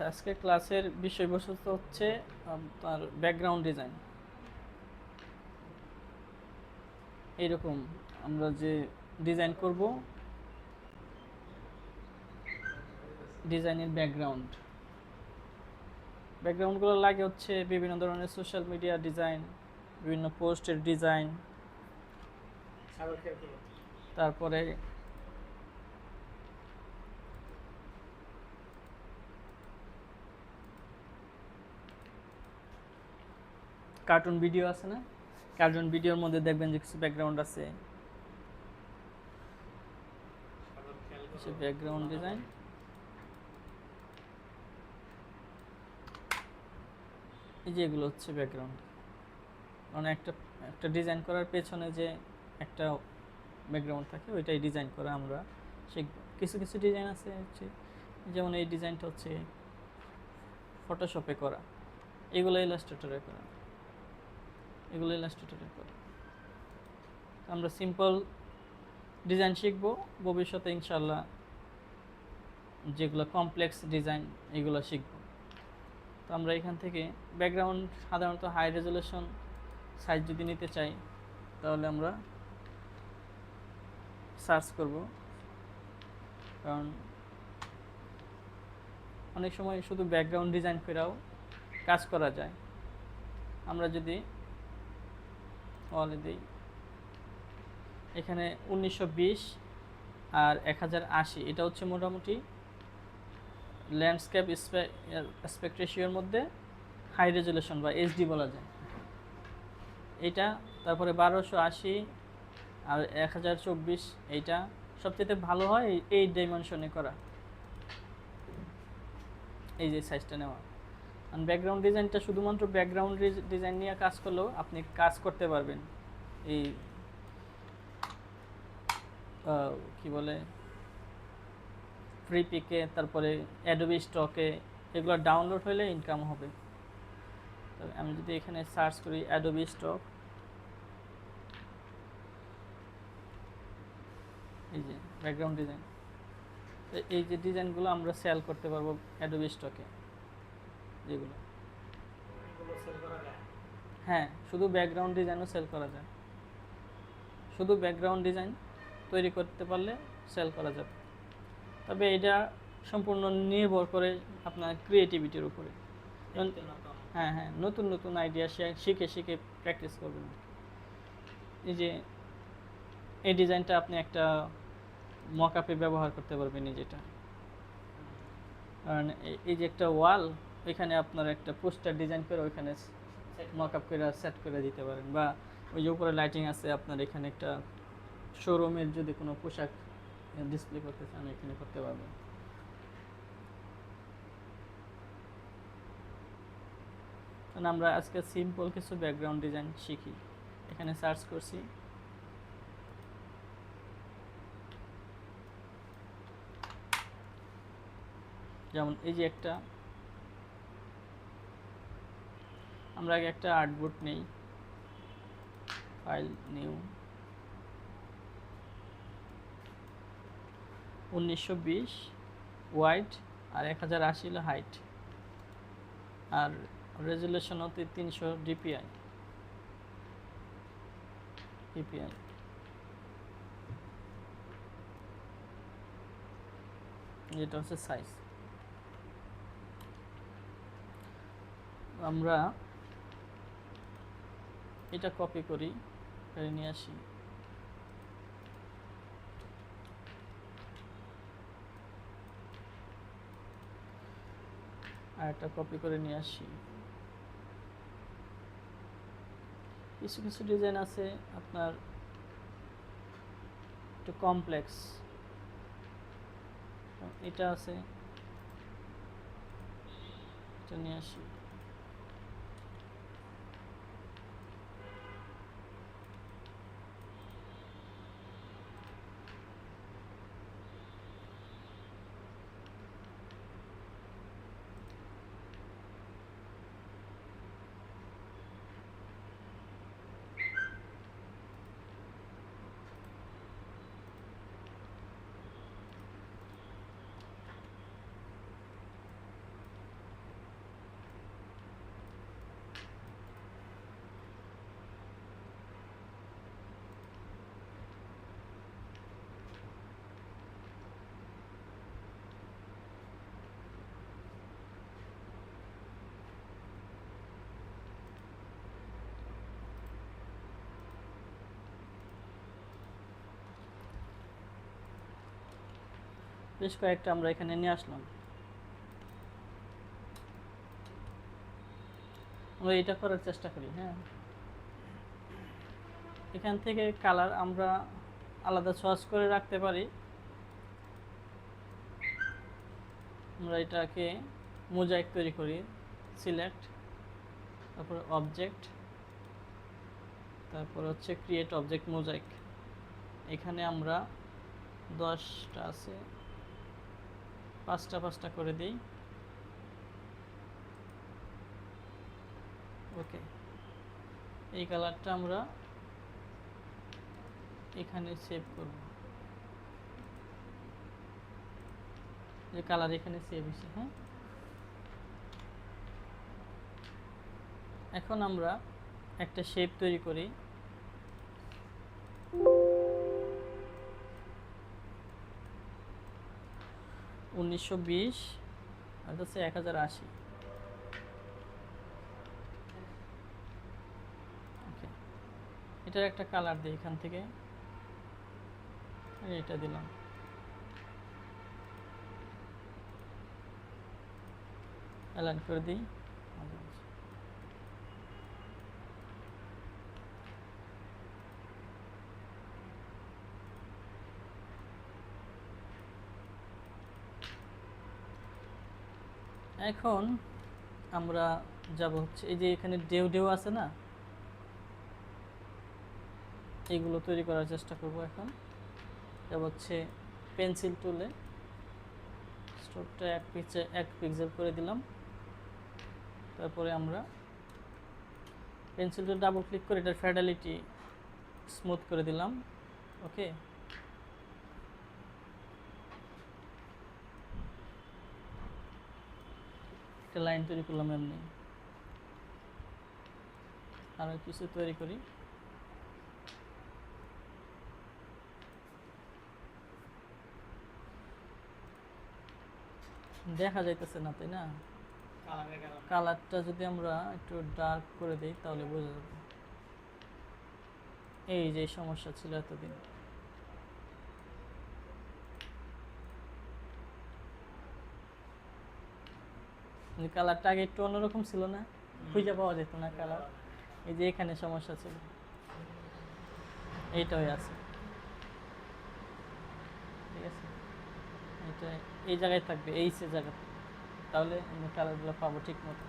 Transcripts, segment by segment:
আজকে ক্লাসের বিষয়বস্তু হচ্ছে আপনার ব্যাকগ্রাউন্ড ডিজাইন। এইরকম আমরা যে ডিজাইন করব, ডিজাইনের ব্যাকগ্রাউন্ডগুলো লাগে হচ্ছে বিভিন্ন ধরনের সোশ্যাল মিডিয়া ডিজাইন, বিভিন্ন পোস্টের ডিজাইন, তারপরে কার্টুন ভিডিও আছে না, কার্টুন ভিডিওর মধ্যে দেখবেন যে কিছু ব্যাকগ্রাউন্ড আছে, ব্যাকগ্রাউন্ড ডিজাইন। এই যে এগুলো হচ্ছে ব্যাকগ্রাউন্ড। মানে একটা একটা ডিজাইন করার পেছনে যে একটা ব্যাকগ্রাউন্ড থাকে ওইটাই ডিজাইন করা আমরা শিখব। কিছু কিছু ডিজাইন আছে হচ্ছে, যেমন এই ডিজাইনটা হচ্ছে ফটোশপে করা, এগুলো ইলাস্ট্রেটরে করা, আমরা সিম্পল ডিজাইন শিখব। ভবিষ্যতে ইনশাল্লাহ যেগুলো কমপ্লেক্স ডিজাইন এগুলো শিখব। তো আমরা এখান থেকে ব্যাকগ্রাউন্ড সাধারণত হাই রেজুলেশন সাইজ যদি নিতে চাই তাহলে আমরা সার্চ করব, কারণ অনেক সময় শুধু ব্যাকগ্রাউন্ড ডিজাইন করেও কাজ করা যায়। আমরা যদি ওয়ালে দিই, এখানে 1920 আর 1080, এটা হচ্ছে মোটামুটি ল্যান্ডস্কেপ অ্যাসপেক্ট রেশিওর মধ্যে হাই রেজুলেশন বা এইচডি বলা যায় এইটা। তারপরে 1280 আর 1024, এইটা সবচেয়ে ভালো হয় এই ডাইমেনশনে করা, এই যে সাইজটা নেওয়া। আর ব্যাকগ্রাউন্ড ডিজাইনটা শুধুমাত্র ব্যাকগ্রাউন্ড ডিজাইন নিয়ে কাজ করলেও আপনি কাজ করতে পারবেন। এই কি বলে ফ্রি পিকে, তারপরে অ্যাডোবি স্টকে, এগুলো ডাউনলোড হলে ইনকাম হবে। তবে আমি যদি এখানে সার্চ করি অ্যাডোবি স্টক, এই যে ব্যাকগ্রাউন্ড ডিজাইন, এই যে ডিজাইনগুলো আমরা সেল করতে পারবো অ্যাডোবি স্টকে। যেগুলো হ্যাঁ, শুধু ব্যাকগ্রাউন্ড ডিজাইনও সেল করা যায়। শুধু ব্যাকগ্রাউন্ড ডিজাইন তৈরি করতে পারলে সেল করা যাবে। তবে এটা সম্পূর্ণ নির্ভর করে আপনার ক্রিয়েটিভিটির উপরে। হ্যাঁ হ্যাঁ, নতুন নতুন আইডিয়া শিখে শিখে প্র্যাকটিস করবেন। এই যে এই ডিজাইনটা আপনি একটা মকআপে ব্যবহার করতে পারবেন নিজেটা, কারণ এই যে একটা ওয়াল, ওইখানে আপনার একটা পোস্টার ডিজাইন করে ওইখানে মকআপ করে সেট করে দিতে পারেন। বা ওই যে উপরে লাইটিং আছে, আপনার এখানে একটা শোরুমের যদি কোনো পোশাক ডিসপ্লে করতে চান এখানে করতে পারবেন। কারণ আমরা আজকে সিম্পল কিছু ব্যাকগ্রাউন্ড ডিজাইন শিখি। এখানে সার্চ করছি, যেমন এই যে একটা, আমরা আগে একটা আর্টবোর্ড নেই, ফাইল নিউ, 1920 ওয়াইড আর 1080 হলো হাইট, আর রেজুলেশন হতে 300 ডিপিআই, যেটা হচ্ছে সাইজ। আমরা এটা কপি করি, নিয়ে আসি, আর একটা কপি করে নিয়ে আসি। কিছু কিছু ডিজাইন আছে আপনার একটু কমপ্লেক্স, এটা আছে, এটা নিয়ে আসি। বেশ কয়েকটা আমরা এখানে নিয়ে আসলাম। আমরা এটা করার চেষ্টা করি। হ্যাঁ, এখান থেকে কালার আমরা আলাদা চয়েস করে রাখতে পারি। আমরা এটাকে মোজাইক তৈরি করি, সিলেক্ট, তারপর অবজেক্ট, তারপর হচ্ছে ক্রিয়েট অবজেক্ট মোজাইক। এখানে আমরা 10টা আছে, 5টা করে দিই। ওকে, এই কালারটা আমরা এখানে সেভ করব, যে কালার এখানে সেভ হয়েছে। হ্যাঁ, এখন আমরা একটা শেপ তৈরি করি। উনিশশো 20 আর হচ্ছে 1080। ওকে, এটার একটা কালার দিই এখান থেকে, এটা দিলাম। অ্যালাইন করে দিই। এখন আমরা যাব হচ্ছে এই যে এখানে ঢেউ আছে না, এইগুলো তৈরি করার চেষ্টা করব। এখন যাব হচ্ছে পেন্সিল টুলে, স্ট্রোকটা 1 পিক্সেল করে দিলাম। তারপরে আমরা পেন্সিল টুল ডাবল ক্লিক করে এটার ফ্যাডালিটি স্মুথ করে দিলাম। ওকে, একটা লাইন তৈরি করলাম এমনি। আরো কিছু তৈরি করি। দেখা যাইতেছে না, তাই না? কালারটা যদি আমরা একটু ডার্ক করে দিই তাহলে বোঝা যাবে। এই যে সমস্যা ছিল এতদিন। কালারটা আগে একটু অন্যরকম ছিল না, খুঁজে পাওয়া যেত না কালার। এই যে এখানে সমস্যা ছিল, এইটাই আছে। ঠিক আছে, এটা এই জায়গায় থাকবে, এই সে জায়গাতে, তাহলে আমরা কালারগুলো পাবো ঠিক মতো।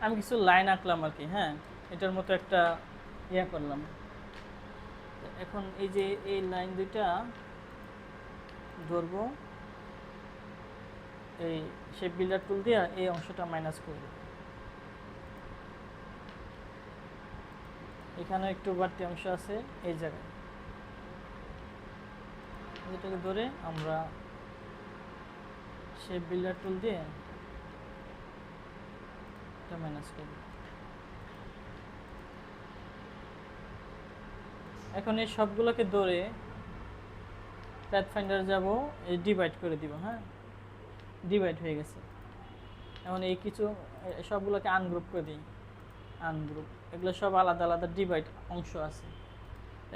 আমি কিছু লাইন আঁকলাম আর কি। হ্যাঁ, এটার মতো একটা ইয়া করলাম। এখন এই যে এই লাইন দুইটা ধরবো, এই শেপ বিল্ডার টুল দিয়ে এই অংশটা মাইনাস করব। এখানে একটু বাড়তি অংশ আছে এই জায়গায়, এটাকে ধরে আমরা শেপ বিল্ডার টুল দিয়ে এটা মাইনাস করব। এখন এই সবগুলোকে ধরে প্যাথফাইন্ডার যাব, এই ডিভাইড করে দিব। হ্যাঁ, ডিভাইড হয়ে গেছে। এখন এই কিছু সবগুলোকে আনগ্রুপ করে দিই। আনগ্রুপ, এগুলো সব আলাদা আলাদা ডিভাইড অংশ আছে।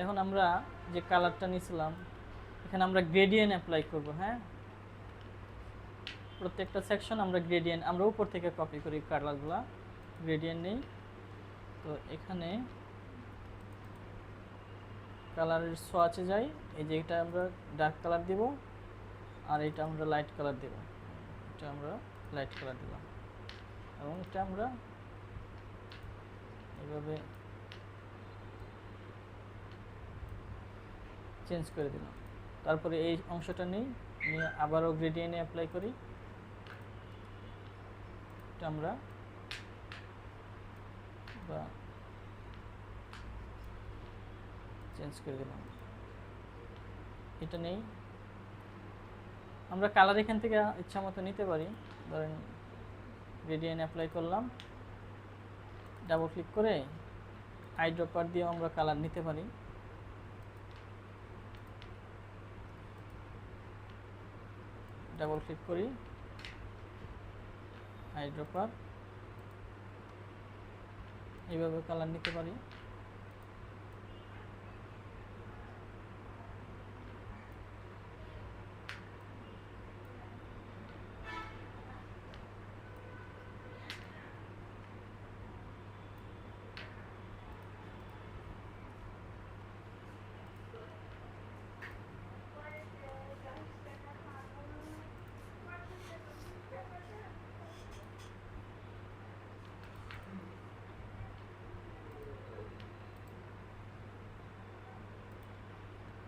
এখন আমরা যে কালারটা নিয়েছিলাম এখানে আমরা গ্রেডিয়েন্ট অ্যাপ্লাই করব। হ্যাঁ, প্রত্যেকটা সেকশন আমরা গ্রেডিয়েন্ট, আমরা উপর থেকে কপি করি কালারগুলো, গ্রেডিয়েন্ট নেই। তো এখানে কালারের সোয়াচে যাই, এই যে এটা আমরা ডার্ক কালার দিব আর এটা আমরা লাইট কালার দেব, এটা আমরা লাইট কালার দিলাম এবং এটা আমরা এভাবে চেঞ্জ করে দিলাম। তারপরে এই অংশটা নিয়ে আবারও গ্রেডিয়েন্টে অ্যাপ্লাই করি, এটা আমরা চেঞ্জ করে দিলাম। এটা নেই, আমরা কালার এখান থেকে ইচ্ছা মতো নিতে পারি। ধরেন গ্রেডিয়েন্ট অ্যাপ্লাই করলাম, ডাবল ক্লিক করে আইড্রপার দিয়ে আমরা কালার নিতে পারি। ডাবল ক্লিক করি, আইড্রপার, এইভাবে কালার নিতে পারি।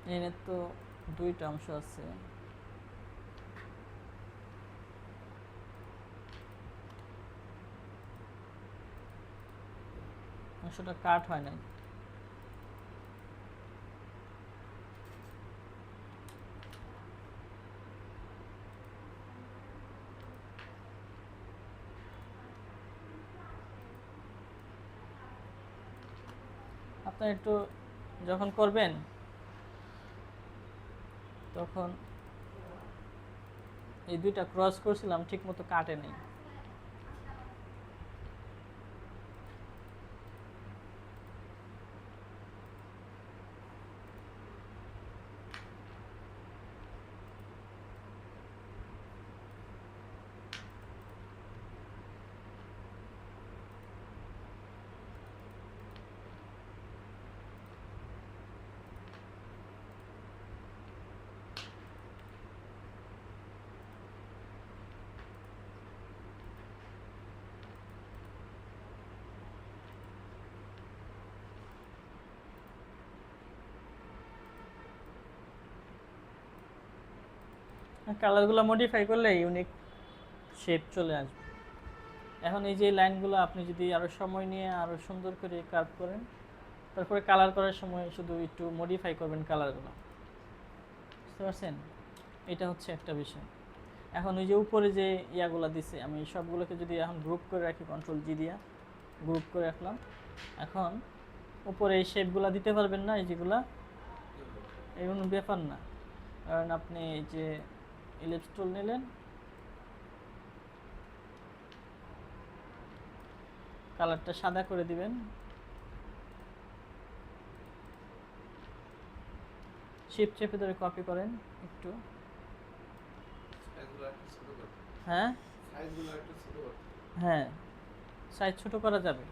এখানে তো দুইটা অংশ আছে, অংশটা কাট হয় নাই। আপনার একটু যখন করবেন তখন এই দুইটা ক্রস করছিলাম ঠিক মতো কাটে নেই। কালারগুলো মডিফাই করলে ইউনিক শেপ চলে আসবে। এখন এই যে লাইনগুলো আপনি যদি আরও সময় নিয়ে আরও সুন্দর করে কার্ভ করেন, তারপরে কালার করার সময় শুধু একটু মডিফাই করবেন কালারগুলো, বুঝতে পারছেন? এটা হচ্ছে একটা বিষয়। এখন ওই যে উপরে যে ইয়াগুলো দিছে, আমি সবগুলোকে যদি এখন গ্রুপ করে রাখি, কন্ট্রোল জি দিয়া গ্রুপ করে রাখলাম। এখন উপরে এই শেপগুলো দিতে পারবেন না, এই যেগুলা, এই কোনো ব্যাপার না। কারণ আপনি এই যে ইলিপস টুল নিলেন, কালারটা সাদা করে দিবেন, শিফট চেপে ধরে কপি করেন একটু। হ্যাঁ হ্যাঁ, সাইজ ছোট করা যাবে।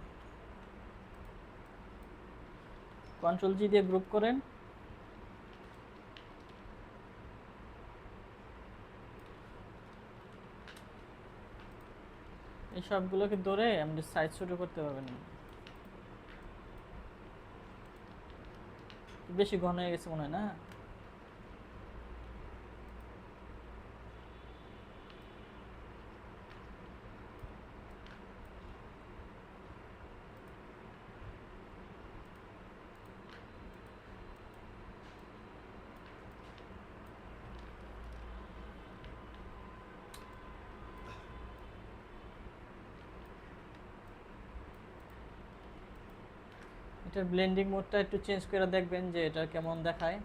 কন্ট্রোল জি দিয়ে গ্রুপ করেন, এই সবগুলোকে ধরে আপনি সাইজ ছোট করতে পারবেন না। বেশি ঘন হয়ে গেছে মনে হয় না? এটার ব্লেন্ডিং মোডটা একটু চেঞ্জ করে দেখবেন যে এটা কেমন দেখায়।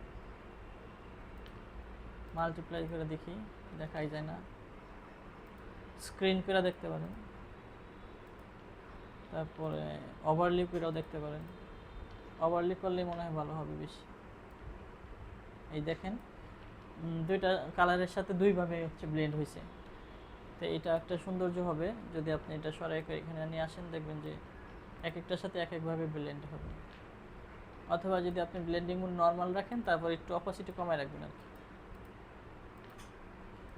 মাল্টিপ্লাই করে দেখি, দেখাই যায় না। স্ক্রিন করে দেখতে পারেন। তারপরে ওভারলি করেও দেখতে পারেন, ওভারলি করলে মনে হয় ভালো হবে বেশি। এই দেখেন দুইটা কালারের সাথে দুইভাবে হচ্ছে ব্লেন্ড হয়েছে। তো এটা একটা সৌন্দর্য হবে যদি আপনি এটা সরাই করে এখানে নিয়ে আসেন, দেখবেন যে এক একটার সাথে এক একভাবে ব্লেন্ড হবে। অথবা যদি আপনি ব্লেন্ডিং মোড নর্মাল রাখেন, তারপর একটু অপাসিটি কমায় রাখবেন আর কি,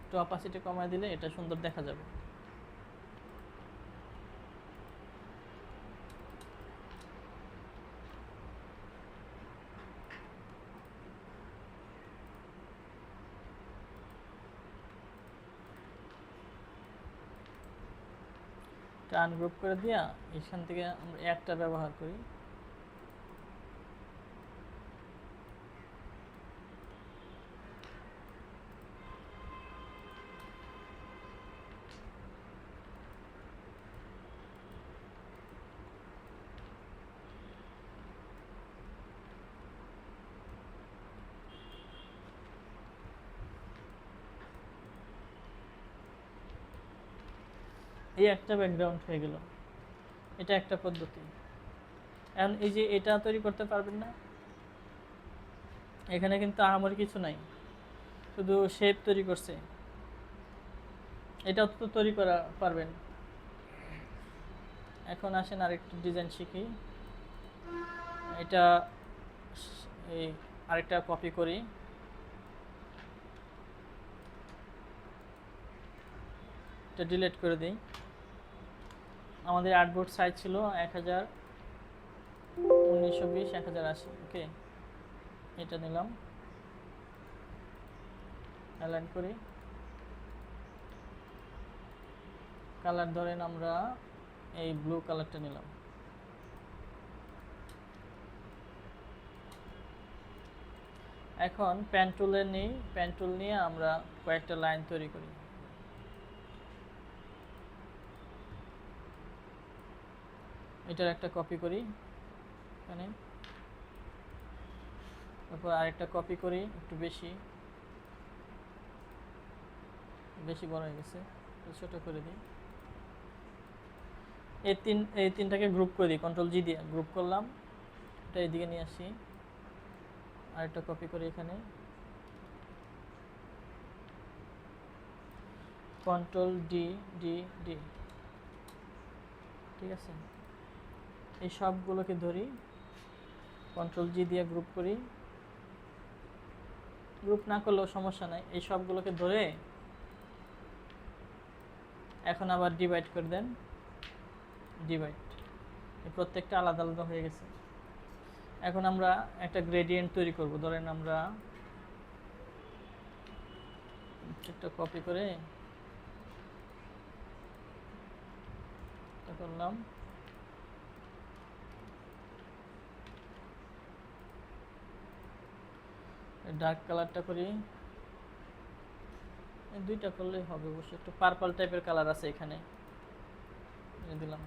একটু অপাসিটি কমায় দিলে এটা সুন্দর দেখা যাবে। আনগ্রুপ করে দিয়া এখান থেকে আমরা একটা ব্যবহার করি। এই একটা ব্যাকগ্রাউন্ড হয়ে গেল, এটা একটা পদ্ধতি। এখন এই যে এটা তৈরি করতে পারবেন না, এখানে কিন্তু আমার কিছু নাই, শুধু শেপ তৈরি করছে, এটাও তো তৈরি করা পারবেন। এখন আসেন আরেকটু ডিজাইন শিখি। এটা এই আরেকটা কপি করি, এটা ডিলিট করে দিই। আমাদের আর্টবোর্ড সাইজ ছিল 1920 1080, ওকে। এটা নিলাম, অ্যালাইন করি, কালার ধরেন আমরা এই ব্লু কালারটা নিলাম। এখন পেন টুলে নিই, পেন টুল নিয়ে আমরা কয়েকটা লাইন তৈরি করি। এটার একটা কপি করি এখানে, তারপর আরেকটা কপি করি, একটু বেশি বড় হয়ে গেছে, ছোট করে দিই। এই তিনটাকে গ্রুপ করে দিই, কন্ট্রোল জি দিয়ে গ্রুপ করলাম। এটা এইদিকে নিয়ে আসি, আরেকটা কপি করি এখানে, কন্ট্রোল ডি ডি ডি, ঠিক আছে। এই সবগুলোকে ধরি, কন্ট্রোল জি দিয়ে গ্রুপ করি, গ্রুপ না করলেও সমস্যা নাই। এই সবগুলোকে ধরে এখন আবার ডিভাইড করে দেন, ডিভাইড, এই প্রত্যেকটা আলাদা আলাদা হয়ে গেছে। এখন আমরা একটা গ্রেডিয়েন্ট তৈরি করব। ধরেন আমরা একটা কপি করে করলাম, ডার্ক কালারটা করি, দুইটা করলেই হবে অবশ্য, একটু পার্পল টাইপের কালার আছে এখানে, দিলাম।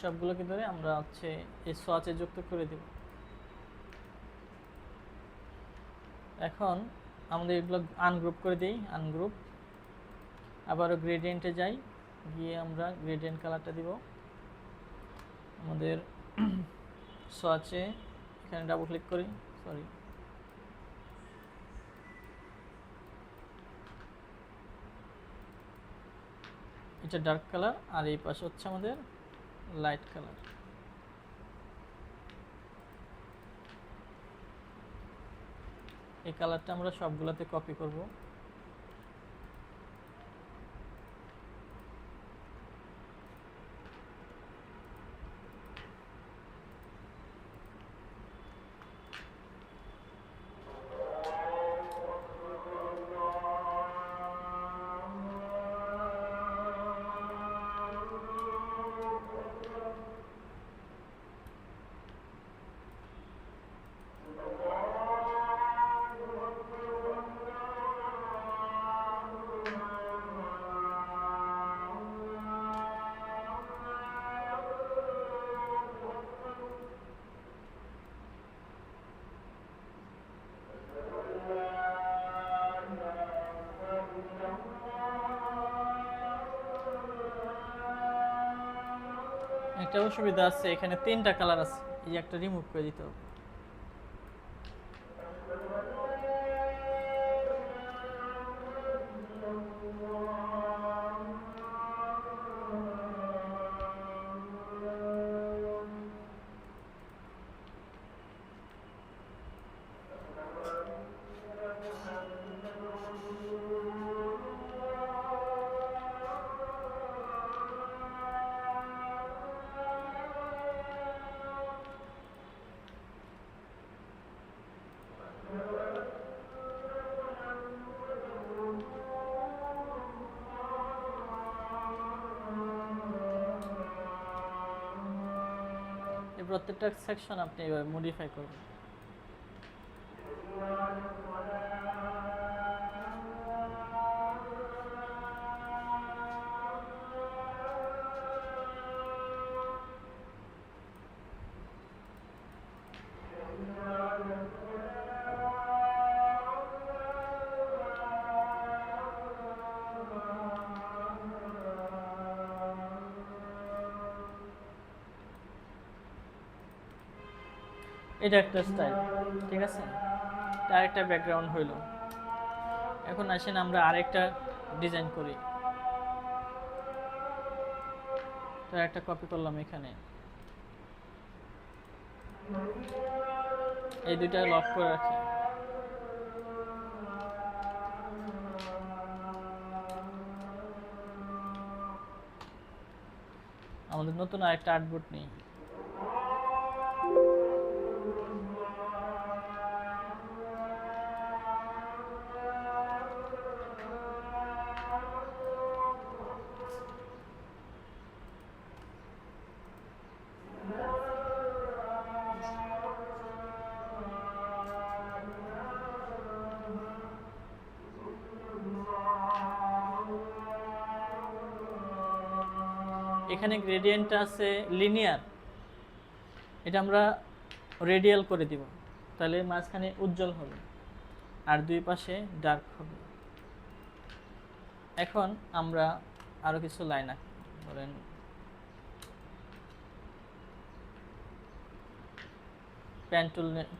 সবগুলোকে ধরে আমরা হচ্ছে এই সোয়াচে যুক্ত করে দেব। এখন আমাদের এগুলো আনগ্রুপ করে দিই, আনগ্রুপ, আবারও গ্রেডিয়েন্টে যাই, গিয়ে আমরা গ্রেডিয়েন্ট কালারটা দিব আমাদের সোয়াচে, এখানে ডাবল ক্লিক করি, সরি, এটা ডার্ক কালার, আর এই পাশে হচ্ছে আমাদের লাইট কালার। এই কালারটা আমরা সবগুলোতে কপি করব। একটা অসুবিধা আছে, এখানে 3টা কালার আছে, এই একটা রিমুভ করে দিতে হবে। এই প্রত্যেকটা সেকশন আপনি এভাবে মডিফাই করবেন। এটা একটা স্টাইল, ঠিক আছে, এটা আরেকটা ব্যাকগ্রাউন্ড হইল। এখন আসেন আমরা আরেকটা ডিজাইন করি। তো একটা কপি করলাম এখানে, এই দুইটা লক করে রাখি। আমাদের নতুন আরেকটা আর্টবোর্ড নেই। এখানে গ্রেডিয়েন্ট আছে লিনিয়ার, এটা আমরা রেডিয়াল করে দিব, তাহলে মাঝখানে উজ্জ্বল হবে আর দুই পাশে ডার্ক হবে। এখন আমরা আরো কিছু লাইন আঁকি, ধরেন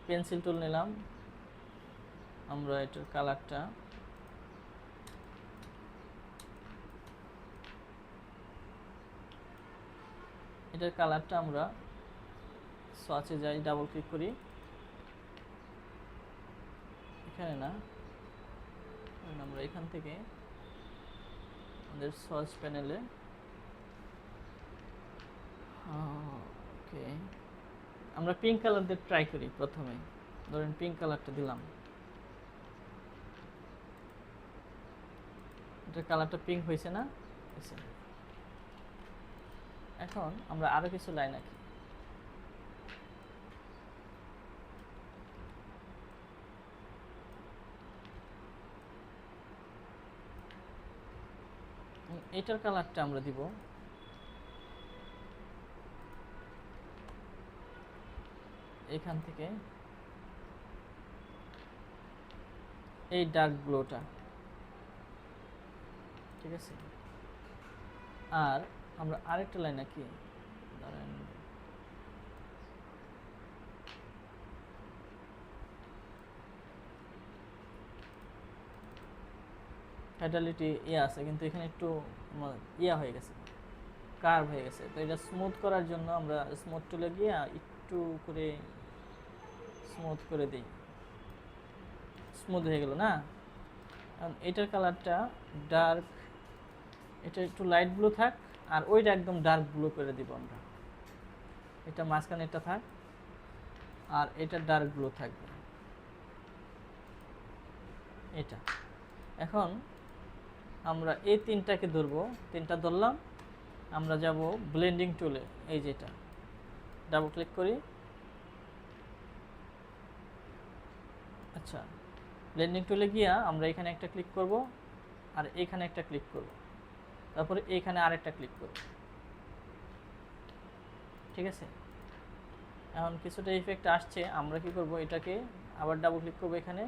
পেন্সিল টুল নিলাম, আমরা এটার কালারটা আমরা সোয়াচে যাই, ডাবল ক্লিক করি, এখানে না, আমরা এখান থেকে আমাদের সোয়াচ প্যানেলে ওকে আমরা পিঙ্ক কালার দিয়ে ট্রাই করি। প্রথমে ধরেন পিঙ্ক কালারটা দিলাম, এটা কালারটা পিঙ্ক হয়েছে না? এখন আমরা আরো কিছু লাইন আঁকি। এটার কালারটা আমরা দিব এখান থেকে এই ডার্ক ব্লুটা, ঠিক আছে। আর আমরা আরেকটা লাইন আঁকি, ধরেন ফ্যাটালিটি আছে, কিন্তু এখানে একটু হয়ে গেছে, কার্ভ হয়ে গেছে। তো এটা স্মুথ করার জন্য আমরা স্মুথ টুলে গিয়ে একটু করে স্মুথ করে দিই, স্মুথ হয়ে গেল না? কারণ এটার কালারটা ডার্ক, এটা একটু লাইট ব্লু থাক, আর ওইটা একদম ডার্ক ব্লু করে দিব আমরা। এটা মাঝখানে এটা থাক, আর এটা ডার্ক ব্লু থাকবে এটা। এখন আমরা এই তিনটাকে ধরবো, তিনটা ধরলাম, আমরা যাব ব্লেন্ডিং টুলে, এই যেটা ডাবল ক্লিক করি। আচ্ছা, ব্লেন্ডিং টুলে গিয়া আমরা এখানে একটা ক্লিক করব, আর এখানে একটা ক্লিক করব, তারপরে এখানে আরেকটা ক্লিক করব, ঠিক আছে। এখন কিছুটা ইফেক্ট আসছে, আমরা কি করব, এটাকে আবার ডাবল ক্লিক করব এখানে,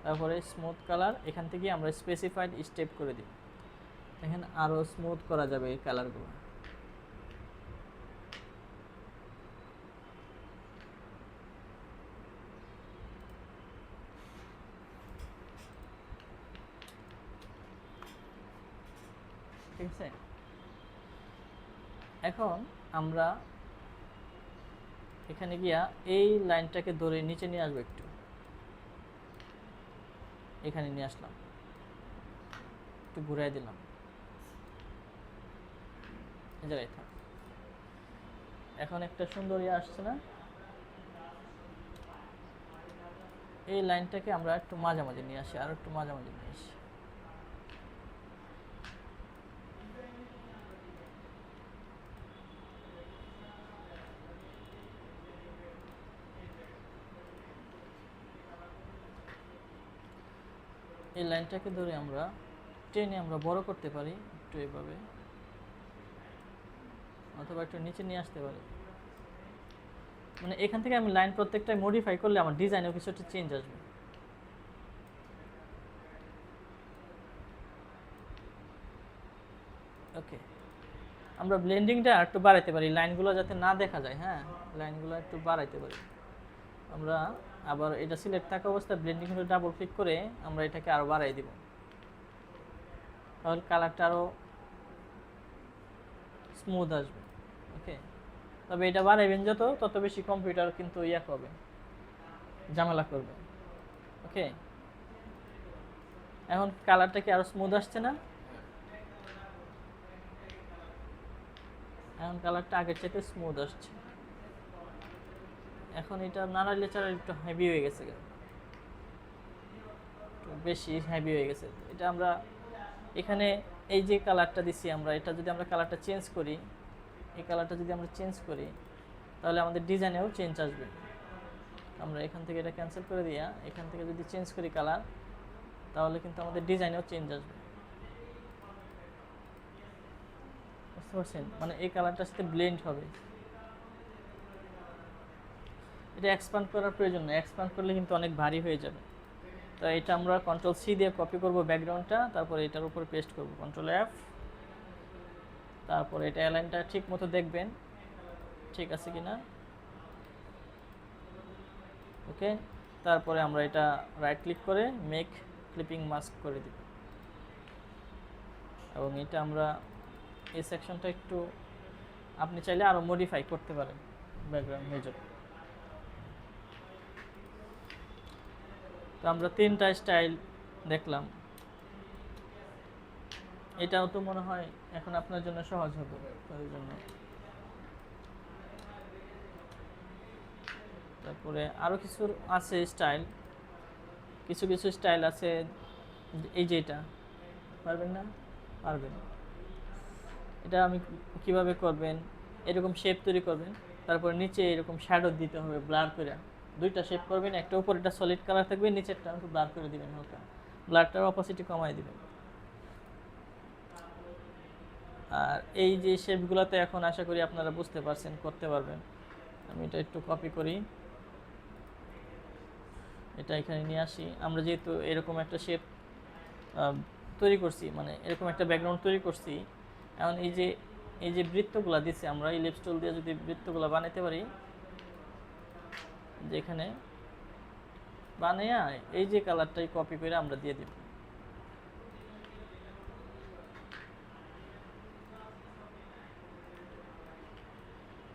তারপরে স্মুথ কালার, এখান থেকে আমরা স্পেসিফাইড স্টেপ করে দিই, এখানে আরও স্মুথ করা যাবে এই কালারগুলো। ঠিক আছে। এখন আমরা এখানে গিয়া এই লাইনটাকে ধরে নিচে নিয়ে আসবো, একটু এখানে নিয়ে আসলাম, একটু ঘুরাই দিলাম, এই জায়গায় থাক। এখন একটা সুন্দর আসছে না? এই লাইনটাকে আমরা একটু মাঝামাঝি নিয়ে আসি, আর একটু মাঝামাঝি নিয়ে আসি। এই লাইনটাকে ধরে আমরা টেনে আমরা বড় করতে পারি একটু এইভাবে, অথবা একটু নিচে নিয়ে আসতে পারি। মানে এখান থেকে আমি লাইন প্রত্যেকটাই মডিফাই করলে আমার ডিজাইনেও কিছু একটা চেঞ্জ আসবে। ওকে, আমরা ব্লেন্ডিংটা একটু বাড়াইতে পারি, লাইনগুলো যাতে না দেখা যায়। হ্যাঁ, লাইনগুলো একটু বাড়াইতে পারি আমরা। আবার এটা সিলেক্ট থাকা অবস্থায় ব্লেন্ডিং হলে ডাবল ক্লিক করে আমরা এটাকে আরও বাড়াই দিব, তাহলে কালারটা আরও স্মুথ আসবে। ওকে, তবে এটা বাড়াইবেন যত, তত বেশি কম্পিউটার কিন্তু ইয়া করবে, ঝামেলা করবে। ওকে, এখন কালারটা কি আরও স্মুথ আসছে না? এখন কালারটা আগের চাইতে স্মুথ আসছে। এখন এটা নাড়াইলে চাড়াইলে একটু হেভি হয়ে গেছে, একটু বেশি হেভি হয়ে গেছে। এটা আমরা এখানে এই যে কালারটা দিছি আমরা, এটা যদি আমরা কালারটা চেঞ্জ করি, এই কালারটা যদি আমরা চেঞ্জ করি, তাহলে আমাদের ডিজাইনেও চেঞ্জ আসবে। আমরা এখান থেকে এটা ক্যান্সেল করে দিয়া এখান থেকে যদি চেঞ্জ করি কালার, তাহলে কিন্তু আমাদের ডিজাইনেও চেঞ্জ আসবে। বুঝতে পারছেন? মানে এই কালারটার সাথে ব্লেন্ড হবে। এটা এক্সপ্যান্ড করার প্রয়োজন নেই, এক্সপ্যান্ড করলে কিন্তু অনেক ভারী হয়ে যাবে। তো এটা আমরা কন্ট্রোল সি দিয়ে কপি করব ব্যাকগ্রাউন্ডটা, তারপরে এটার উপর পেস্ট করব, কন্ট্রোল এফ। তারপরে এটা অ্যালাইনটা ঠিক মতো দেখবেন ঠিক আছে কিনা। ওকে, তারপরে আমরা এটা রাইট ক্লিক করে মেক ক্লিপিং মাস্ক করে দিব, এবং এটা আমরা এই সেকশনটা একটু আপনি চাইলে আরও মডিফাই করতে পারেন ব্যাকগ্রাউন্ড মেজর। তো আমরা 3টা স্টাইল দেখলাম, এটাও তো মনে হয় এখন আপনার জন্য সহজ হবে। তার জন্য তারপরে আরও কিছু আছে স্টাইল, কিছু কিছু স্টাইল আছে। এই যে এটা পারবেন না? পারবেন। এটা আমি কিভাবে করবেন, এরকম শেপ তৈরি করবেন, তারপর নিচে এরকম শ্যাডো দিতে হবে ব্লার করে। দুইটা শেপ করবেন, একটা উপর এটা সলিড কালার থাকবে, নিচেরটা একটু ব্লার করে দিবেন, হালকা ব্লারটার অপোসিটি কমাই দিবেন। আর এই যে শেপগুলোতে এখন আশা করি আপনারা বুঝতে পারছেন, করতে পারবেন। আমি এটা একটু কপি করি, এটা এখানে নিয়ে আসি। আমরা যেহেতু এরকম একটা শেপ তৈরি করছি, মানে এরকম একটা ব্যাকগ্রাউন্ড তৈরি করছি, এখন এই যে বৃত্তগুলো দিচ্ছি আমরা, ইলিপস টুল দিয়ে যদি বৃত্তগুলো বানাইতে পারি, যেখানে বানাইয়া এই যে কালারটাই কপি করে আমরা দিয়ে দিব।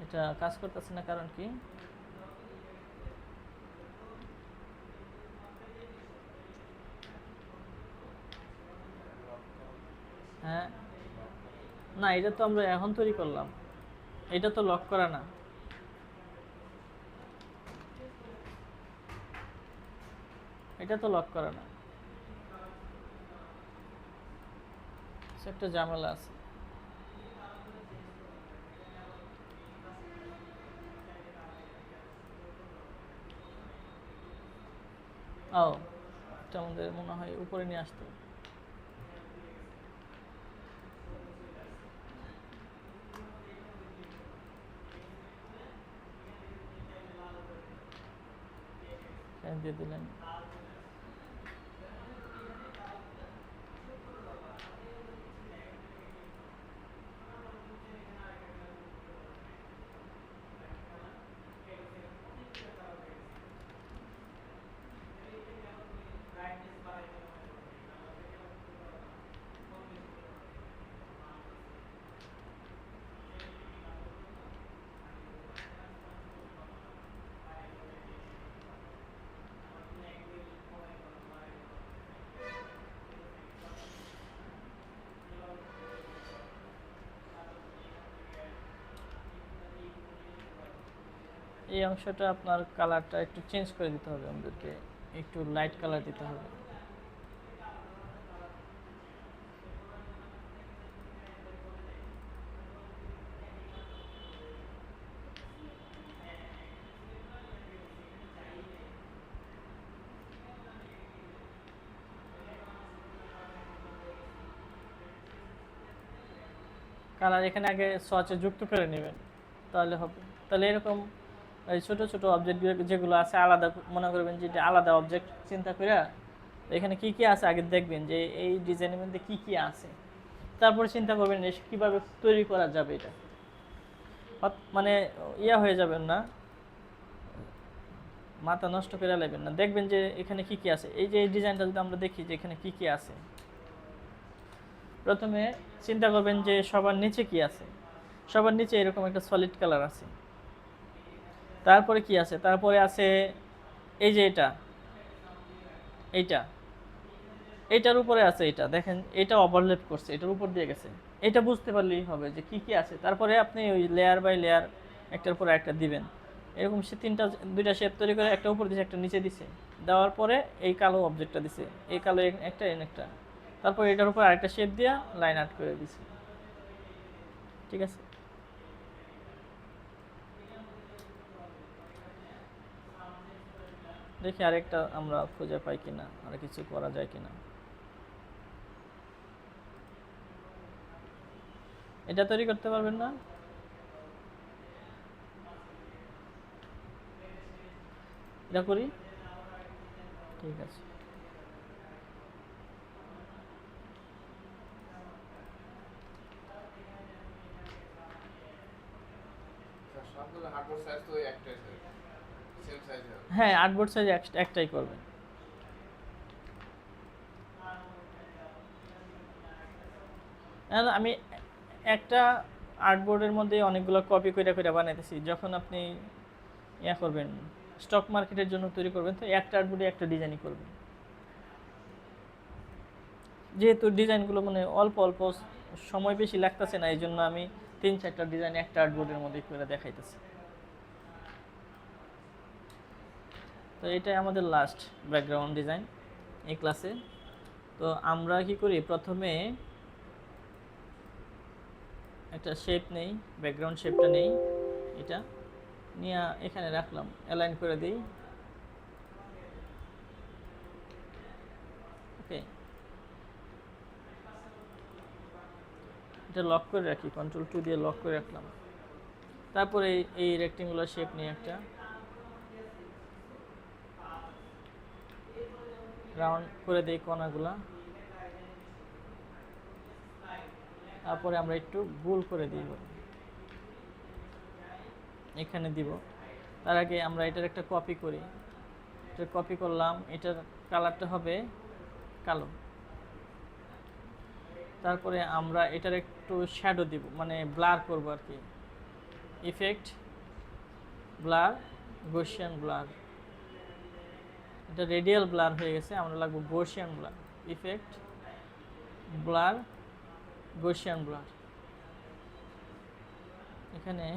এটা কাজ করতেছে না, কারণ কি? হ্যাঁ, না, এটা তো আমরা এখন তৈরি করলাম, এটা তো লক করা না। এটা তো লক করা না, একটা ঝামেলা আছে। ও, এটা আমাদের মনে হয় উপরে নিয়ে আসতে হবে। দিয়ে দিলেন। এই অংশটা আপনার কালারটা একটু চেঞ্জ করে দিতে হবে, আমাদেরকে একটু লাইট কালার দিতে হবে। কালার এখানে আগে সোয়াচে যুক্ত করে নেবেন, তাহলে হবে। তাহলে এরকম এই ছোট ছোট অবজেক্ট যেগুলো আছে আলাদা মনে করবেন যে এটা আলাদা অবজেক্ট চিন্তা করে এখানে কি কি আছে আগে দেখবেন যে এই ডিজাইনের মধ্যে কি কি আছে, তারপরে চিন্তা করবেন যে কীভাবে তৈরি করা যাবে। এটা মানে ইয়া হয়ে যাবেন না, মাথা নষ্ট করে লাগবেন না, দেখবেন যে এখানে কি কি আছে। এই যে এই ডিজাইনটা যদি আমরা দেখি যে এখানে কি কি আছে, প্রথমে চিন্তা করবেন যে সবার নিচে কি আছে। সবার নিচে এরকম একটা সলিড কালার আছে। তারপরে কি আছে, তারপরে আছে এই যে এইটা এইটার উপরে আছে, এটা দেখেন এটা ওভারল্যাপ করছে, এটার উপর দিয়ে গেছে। এটা বুঝতে পারলেই হবে যে কি কি আছে। তারপরে আপনি ওই লেয়ার বাই লেয়ার একটার পরে একটা দিবেন। এরকম সে দুইটা শেপ তৈরি করে একটা উপর দিছে একটা নিচে দিছে, দেওয়ার পরে এই কালো অবজেক্টটা দিছে, এই কালো একটা একটা, তারপর এটার উপর আরেকটা শেপ দিয়া লাইন আর্ট করে দিছে। ঠিক আছে, দেখি আরেকটা আমরা খুঁজে পাই কিনা, আর কিছু করা যায় কিনা। এটা তৈরি করতে পারবেন না? এটা করি, ঠিক আছে। হ্যাঁ, আর্টবোর্ড সাইজ একটাই করবেন। আমি একটা আর্টবোর্ডের মধ্যে অনেকগুলো কপি করে করে বানাইতেছি। যখন আপনি ইয়া করবেন স্টক মার্কেটের জন্য তৈরি করবেন, তো একটা আর্টবোর্ডে একটা ডিজাইনই করবেন। যেহেতু ডিজাইনগুলো মানে অল্প অল্প সময় বেশি লাগতেছে না, এই জন্য আমি 3-4টা ডিজাইন একটা আর্টবোর্ডের মধ্যে করে দেখাইতেছি। তো এটাই আমাদের লাস্ট ব্যাকগ্রাউন্ড ডিজাইন এই ক্লাসে। তো আমরা কি করি, প্রথমে একটা শেপ নেই, ব্যাকগ্রাউন্ড শেপটা নেই, এটা নিয়ে এখানে রাখলাম, অ্যালাইন করে দিই। ওকে, এটা লক করে রাখি, Ctrl+2 দিয়ে লক করে রাখলাম। তারপরে এই রেক্টেঙ্গুলার শেপ নিয়ে একটা রাউন্ড করে দিই কোণাগুলা। তারপরে আমরা একটু গোল করে দিব, এখানে দিব। তার আগে আমরা এটার একটা কপি করি, এটা কপি করলাম, এটার কালারটা হবে কালো। তারপরে আমরা এটার একটু শ্যাডো দিব, মানে ব্লার করব আর কি। Effect, blur, Gaussian blur. এটা রেডিয়াল ব্লার হয়ে গেছে, আমরা লাগবো Gaussian blur. Effect, blur, Gaussian blur. এখানে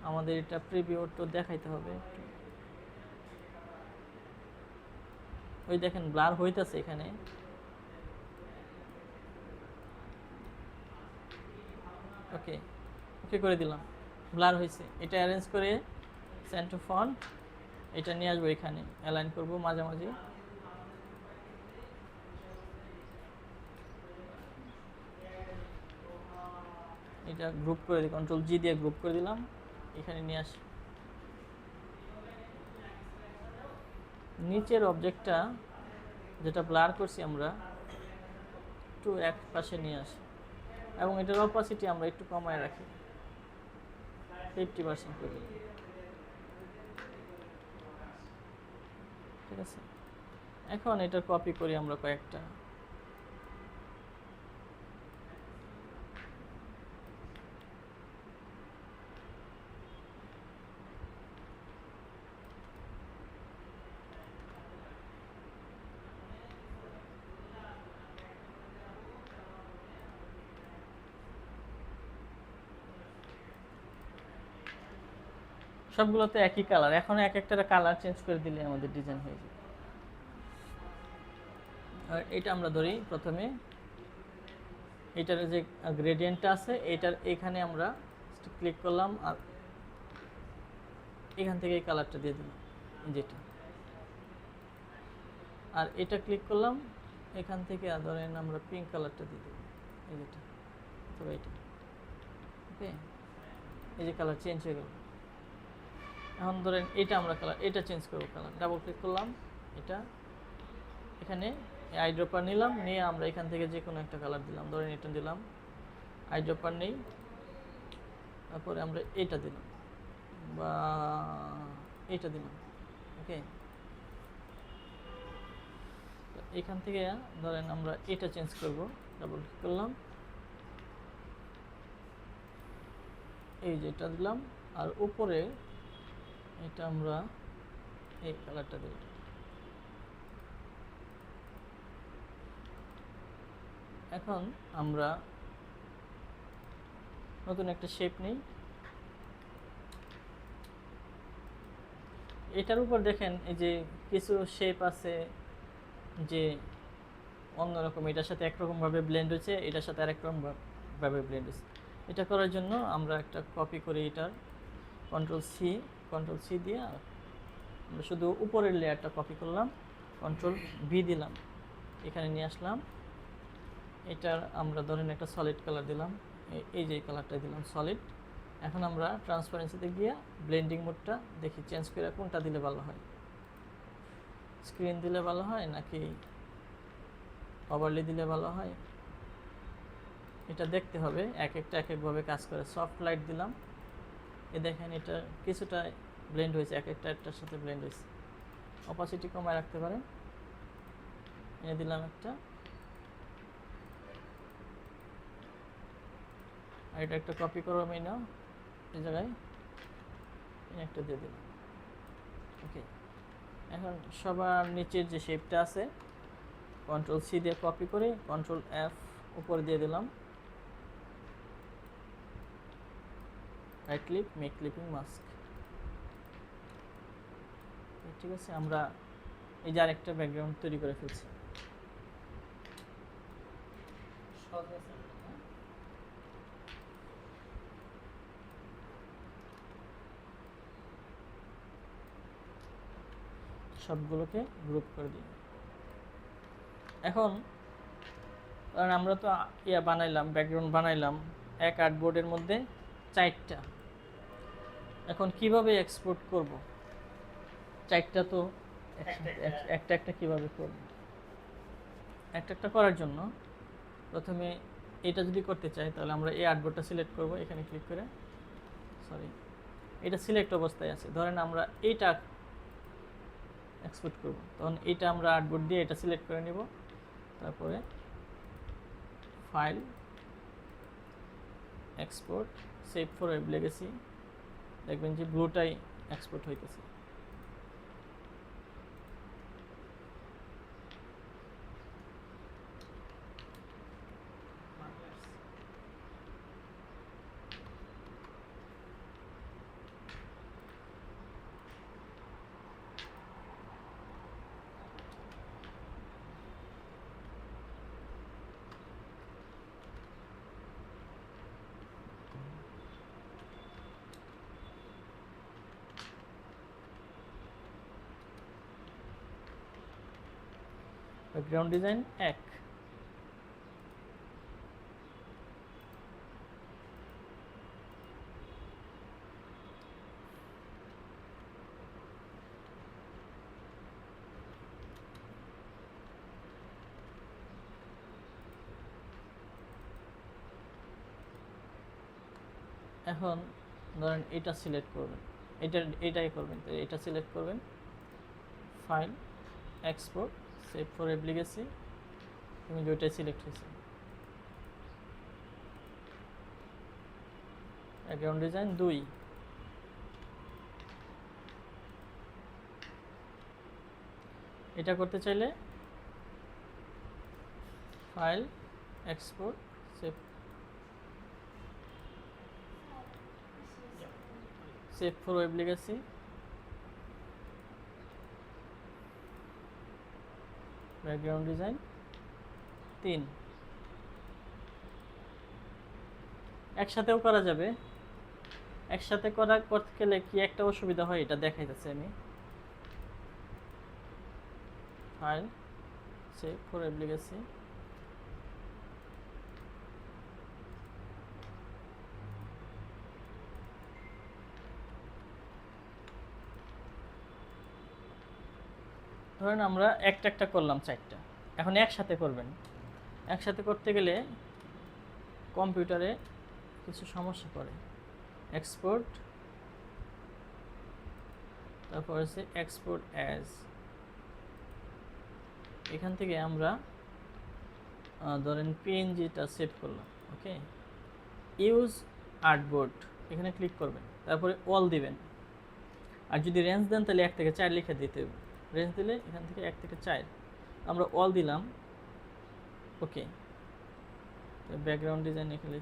আমাদের এটা প্রিভিউ তো দেখাইতে হবে একটু। ওই দেখেন ব্লার হইতাছে এখানে। ওকে, ওকে করে দিলাম, ব্লার হয়েছে। এটা অ্যারেঞ্জ করে সেন্টার ফন্ট এটা নিয়ে আসবো, এখানে অ্যালাইন করব মাঝামাঝি। এটা গ্রুপ করে দিই, Ctrl+G দিয়ে গ্রুপ করে দিলাম, এখানে নিয়ে আসি। নিচের অবজেক্টটা যেটা ব্লার করছি আমরা একটু এক পাশে নিয়ে আসি, এবং এটার অপাসিটি আমরা একটু কমায় রাখি, 50% করে দিই। ঠিক আছে, এখন এটার কপি করি আমরা কয়েকটা। সবগুলোতে একই কালার, এখন এক একটা কালার চেঞ্জ করে দিলে আমাদের ডিজাইন হয়ে যাবে। আর এটা আমরা ধরি প্রথমে, এটার যে গ্রেডিয়েন্টটা আছে এটার এখানে আমরা ক্লিক করলাম আর এখান থেকে এই কালারটা দিয়ে দিলাম যেটা, আর এটা ক্লিক করলাম এখান থেকে ধরেন আমরা পিঙ্ক কালারটা দিয়ে দেবো এই যেটা, তবে এটা ওকে, এই যে কালার চেঞ্জ হয়ে গেল। এখন ধরেন এটা আমরা কালার, এটা চেঞ্জ করবো কালার, ডাবল ক্লিক করলাম, এটা এখানে আইড্রপার নিলাম, নিয়ে আমরা এখান থেকে যে কোনো একটা কালার দিলাম, ধরেন এটা দিলাম, আইড্রপার নেই, তারপরে আমরা এটা দিলাম বা এটা দিলাম ওকে। এখান থেকে ধরেন আমরা এটা চেঞ্জ করব, ডাবল ক্লিক করলাম, এই যেটা দিলাম, আর উপরে এটা আমরা এই কালারটা দিলাম। এখন আমরা নতুন একটা শেপ নেই, এটার উপর দেখেন এই যে কিছু শেপ আছে যে অন্যরকম, এটার সাথে একরকমভাবে ব্লেন্ড হয়েছে, এটার সাথে আরেকরকমভাবে ব্লেন্ড হয়েছে। এটা করার জন্য আমরা একটা কপি করি, এটার কন্ট্রোল সি দিয়ে আমরা শুধু উপরের লেয়ারটা কপি করলাম, কন্ট্রোল ভি দিলাম, এখানে নিয়ে আসলাম, এটার আমরা ধরেন একটা সলিড কালার দিলাম, এই যে কালারটা দিলাম সলিড। এখন আমরা ট্রান্সপারেন্সিতে গিয়ে ব্লেন্ডিং মোডটা দেখি চেঞ্জ করে কোনটা দিলে ভালো হয়, স্ক্রিন দিলে ভালো হয় নাকি ওভারলি দিলে ভালো হয়, এটা দেখতে হবে, এক একটা এক একভাবে কাজ করে। সফট লাইট দিলাম, এ দেখেন এটা কিছুটা ব্লেন্ড হয়েছে, এক একটা একটার সাথে ব্লেন্ড হয়েছে। অপাসিটি কমায় রাখতে পারেন, এনে দিলাম একটা, আর এটা একটা কপি করো আমি নাও এই জায়গায় একটা দিয়ে দিলাম ওকে। এখন সবার নিচের যে শেপটা আছে কন্ট্রোল সি দিয়ে কপি করে কন্ট্রোল এফ উপরে দিয়ে দিলাম, right click make clipping mask. ঠিক আছে, আমরা এই যে আরেকটা ব্যাকগ্রাউন্ড তৈরি করে ফেলছি। সবগুলোকে গ্রুপ করে দিই। এখন কারণ আমরা তো বানাইলাম, ব্যাকগ্রাউন্ড বানাইলাম এক আর্টবোর্ডের মধ্যে 4টা। এখন কিভাবে এক্সপোর্ট করব? 4টা তো একটা একটা কিভাবে করব? একটা একটা করার জন্য প্রথমে এটা যদি করতে চাই তাহলে আমরা এই আর্টবোর্ডটা সিলেক্ট করব, এখানে ক্লিক করে, সরি এটা সিলেক্ট অবস্থায় আছে, ধরেন আমরা এইটা এক্সপোর্ট করব, তখন এটা আমরা আর্টবোর্ড দিয়ে এটা সিলেক্ট করে নিব, তারপরে file, export, save for web legacy, দেখবেন যে ব্লুটাই এক্সপোর্ট হইতেছে। ব্যাকগ্রাউন্ড ডিজাইন 1, এখন ধরেন এটা সিলেক্ট করবেন, এটাই করবেন, তো এটা সিলেক্ট করবেন, file, export, save for web legacy, তুমি দুইটাই সিলেক্ট হয়েছে। ব্যাকগ্রাউন্ড ডিজাইন 2, এটা করতে চাইলে ফাইল, সেভ ফর ওয়েব লিখেছি, ব্যাকগ্রাউন্ড ডিজাইন 3। একসাথেও করা যাবে। একসাথে করতে গেলে কি একটা অসুবিধা হয় এটা দেখাইতেছি আমি। ফাইল, সেভ ফর ওয়েব লিখেছি, ধরেন আমরা একটা একটা করলাম 4টা, এখন একসাথে করবেন। একসাথে করতে গেলে কম্পিউটারে কিছু সমস্যা করে। এক্সপোর্ট, তারপর আছে এক্সপোর্ট অ্যাজ, এখান থেকে আমরা ধরেন পিএনজিটা সেভ করলাম। ওকে, ইউজ আর্টবোর্ড এখানে ক্লিক করবেন, তারপরে অল দিবেন। আর যদি রেঞ্জ দেন তাহলে 1 থেকে 4 লিখে দিতে হবে। রেঞ্জ দিলে এখান থেকে 1 থেকে 4 আমরা অল দিলাম। ওকে, ব্যাকগ্রাউন্ড ডিজাইন এখানে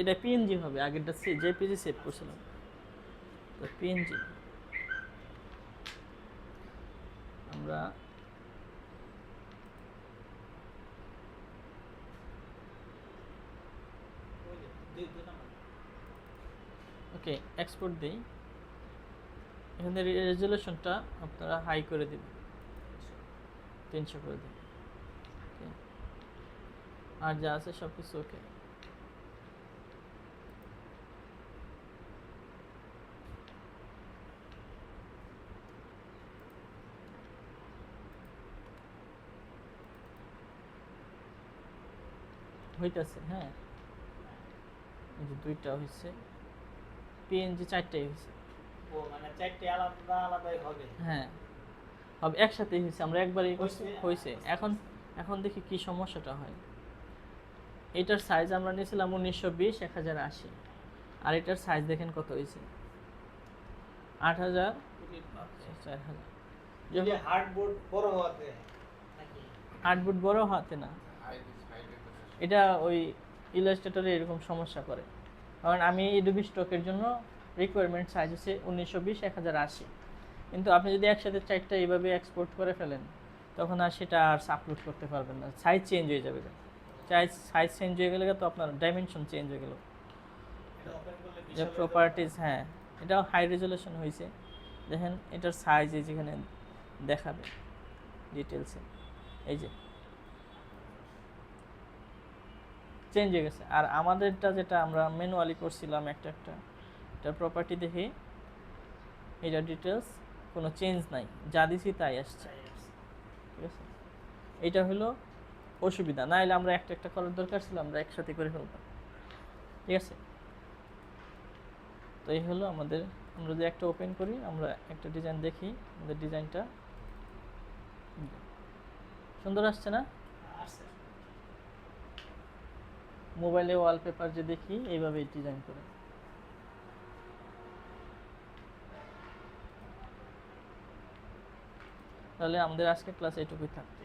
এটা পিএনজি হবে, আগেরটা জেপিজি সেভ করছিলাম, তো পিএনজি আমরা ওকে এক্সপোর্ট দিই। এখানে রেজুলেশনটা আপনারা হাই করে দিবেন, 300 করে দিন। আর যা আছে সব কিছু ওকে। হইতেছে, হ্যাঁ, এই যে 2টা হয়েছে, পিএনজি 4টাই হয়েছে। ও মানে 4টে আলাদা আলাদাই হবে। হ্যাঁ, হবে একসাথেই হয়েছে, আমরা একবারই করছি, হয়েছে। এখন দেখি কি সমস্যাটা হয়। এটার সাইজ আমরা নিয়েছিলাম 1920 1080, আর এটার সাইজ দেখেন কত হয়েছে, 8000 4000। যদি হার্ডবোর্ড বড় হওয়াতে নাকি হার্ডবোর্ড বড় হাতে না, এটা ওই ইলাস্ট্রেটরে এরকম সমস্যা করে। কারণ আমি এডোবি স্টকের জন্য রিকোয়ারমেন্ট সাইজ হচ্ছে 1920 1080, কিন্তু আপনি যদি একসাথে 4টা এইভাবে এক্সপোর্ট করে ফেলেন তখন আর সেটা আর আপলোড করতে পারবেন না, সাইজ চেঞ্জ হয়ে যাবে। সাইজ চেঞ্জ হয়ে গেলে তো আপনার ডাইমেনশন চেঞ্জ হয়ে গেল। এটা ওপেন করলে যে প্রপার্টিজ, হ্যাঁ, এটাও হাই রেজুলেশন হয়েছে। দেখেন এটার সাইজ এই যেখানে দেখাবে ডিটেলসে, এই যে চেঞ্জ হয়ে গেছে। আর আমাদেরটা যেটা আমরা ম্যানুয়ালি করছিলাম একটা একটা, এটার প্রপার্টি দেখে এটা ডিটেলস কোনো চেঞ্জ নাই, যা দিছি তাই আসছে। ঠিক আছে, এটা হলো অসুবিধা, না হলে আমরা একটা একটা করার দরকার ছিল, আমরা একসাথে করে ফেলতাম। ঠিক আছে, তো এই হলো আমাদের, আমরা যদি একটা ওপেন করি, আমরা একটা ডিজাইন দেখি, আমাদের ডিজাইনটা সুন্দর আসছে না? মোবাইলে ওয়ালপেপার যে দেখি এইভাবেই ডিজাইন করে। তাহলে আমাদের আজকের ক্লাস এইটুকুই থাকবে।